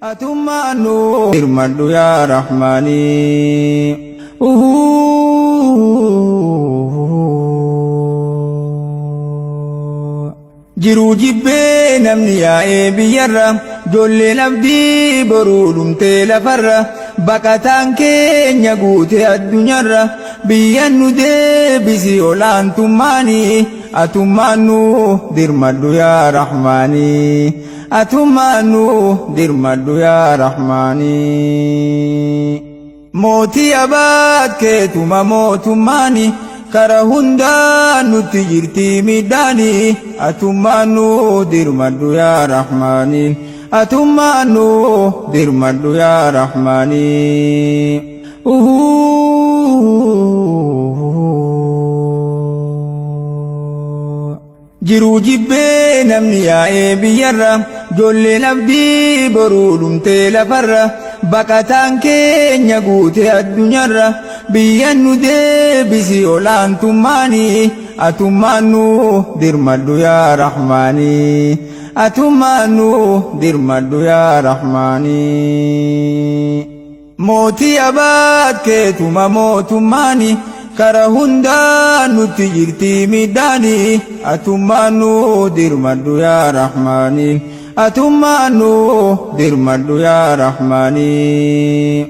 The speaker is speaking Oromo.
Atummaanuu hirmadhu yaa Rahmaanii. Jiruu jibbee namni yaa'ee biyyarra, ijoolleen abdii boruu dhumtee lafarra, baqataan keenya guute addunyaarra, biyyan nu deebisi olaantummaanii. Atummaanuu dirmadhu yaa Rahmaanii. Atummaanuu dirmadhu yaa Rahmaanii. Mootii abaat keetuma mootummaanii, kara hundaa nutti jirti midhaanii. Atummaanuu dirmadhu yaa Rahmaanii. Atummaanuu dirmadhu yaa Rahmaanii. Jiruu jibbee namni yaa'ee biyyarra, ijoolleen abdii boruu dhumtee lafarra, baqataan keenya guute addunyaarra, biyyan nu deebisi olaantummaanii. Atummaanuu dirmadhu yaa Rahmaanii. Atummaanuu dirmadhu yaa Rahmaanii. Mootii abaat keetuma mootummaanii, kara hundaa nutti jirti midhaanii. Atummaanuu dirmadhu yaa Rahmaanii. Atummaanuu dirmadhu yaa Rahmaanii.